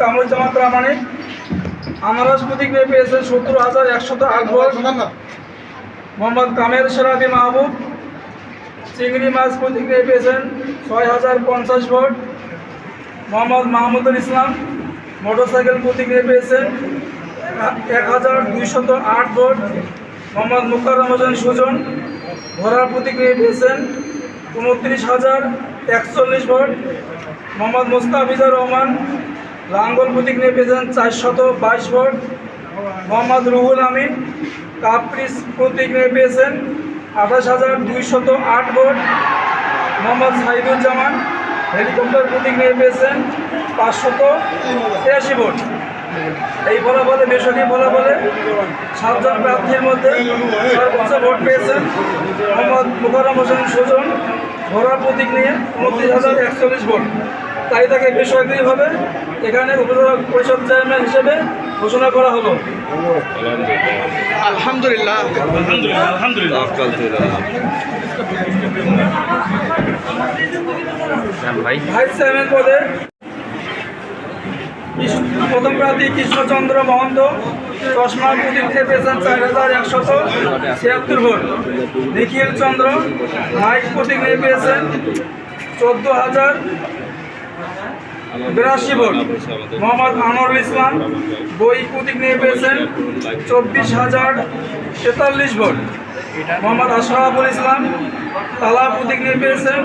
কামরুজ্জামান প্রামাণিক আনারস প্রতীক নিয়ে পেয়েছেন 70,108 ভোট। মোহাম্মদ কামের সেরাদি মাহবুব চিংড়ি মাছ প্রতীক নিয়ে পেয়েছেন 6,050 ভোট। মোহাম্মদ মাহমুদুল ইসলাম মোটরসাইকেল প্রতীক নিয়ে পেয়েছেন 1,208 ভোট। মোহাম্মদ মুকাররম হোসেন সুজন ঘোড়ার প্রতীক নিয়ে পেয়েছেন 29,041 ভোট। মোহাম্মদ মুস্তাফিজুর রহমান লাঙ্গল প্রতীক নিয়ে পেয়েছেন 422 ভোট। মোহাম্মদ রুহুল আমিন কাপ্রিস প্রতীক নিয়ে পেয়েছেন 28,208 ভোট। মোহাম্মদ সাইদুজ্জামান হেলিকপ্টার প্রতীক নিয়ে পেয়েছেন 583 ভোট। এই ফলাফলে বেসরকারি ফলাফলে 7 জন প্রার্থীর মধ্যে সর্বোচ্চ ভোট পেয়েছেন মোহাম্মদ মুকাররম হোসেন সুজন ঘোড়ার প্রতীক নিয়ে 29,041 ভোট। তাই তাকে বেসরকারিভাবে এখানে উপজেলা পরিষদ চেয়ারম্যান হিসেবে ঘোষণা করা হলো। আলহামদুলিল্লাহ ভাইস চেয়ারম্যান পদে প্রথম প্রার্থী কৃষ্ণচন্দ্র মহন্ত চশমার প্রতীক নিয়ে পেয়েছেন 4,176 ভোট। নিখিল চন্দ্র মাইক প্রতীক নিয়ে পেয়েছেন 14,082 ভোট। মোহাম্মদ আনোয়ারুল ইসলাম বই প্রতীক নিয়ে পেয়েছেন 24,043 ভোট। মোহাম্মদ আশরাফুল ইসলাম তালা প্রতীক নিয়ে পেয়েছেন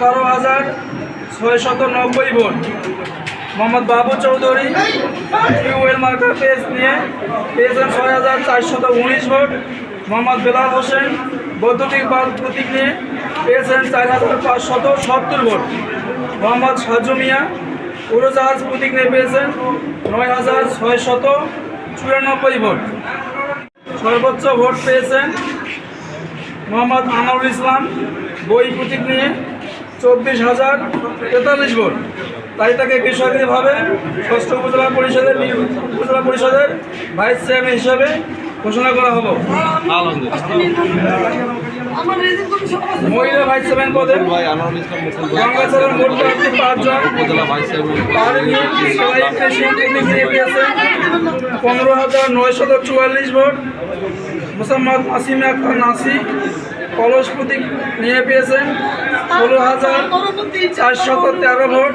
18,690 ভোট। মোহাম্মদ বাবু চৌধুরী টিউবওয়েল মার্কার পেজ নিয়ে পেয়েছেন 6,419 ভোট। মোহাম্মদ বেলাল হোসেন বৈদ্যুতিক বাল্ব প্রতীক নিয়ে পেয়েছেন 4,570 ভোট। মোহাম্মদ সাজু মিয়া উড়োজাহাজ প্রতীক নিয়ে পেয়েছেন 9,694 ভোট। সর্বোচ্চ ভোট পেয়েছেন মোহাম্মদ আনোয়ারুল ইসলাম বই প্রতীক নিয়ে 24,043 ভোট। তাই তাকে বেসরকারিভাবে ষষ্ঠ উপজেলা পরিষদের ভাইস চেয়ারম্যান হিসাবে ঘোষণা করা হলো। মহিলা ভাইস চেয়ারম্যান পদে গঙ্গাচরণ ভোট প্রার্থী 5 জন। 15,944 ভোট। মোসাম্মদ আসিম আক্তার নাসি কলস প্রতীক নিয়ে পেয়েছেন 16,413 ভোট।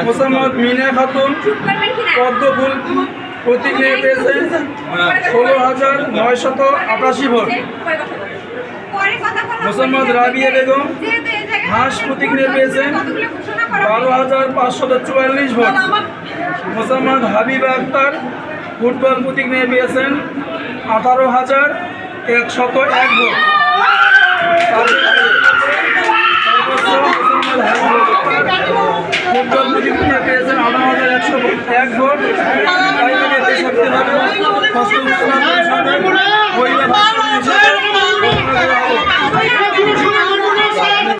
মোসাম্মদ মিনা খাতুন পদ্মফুল প্রতীক নিয়ে পেয়েছেন 16,988 ভোট। মোসাম্মদ রাবিয়া বেগম হাঁস প্রতীক নিয়ে পেয়েছেন 12,544 ভোট। মোসাম্মদ হাবিবা আক্তার ফুটবল প্রতীক নিয়ে পেয়েছেন 18,101 ভোট।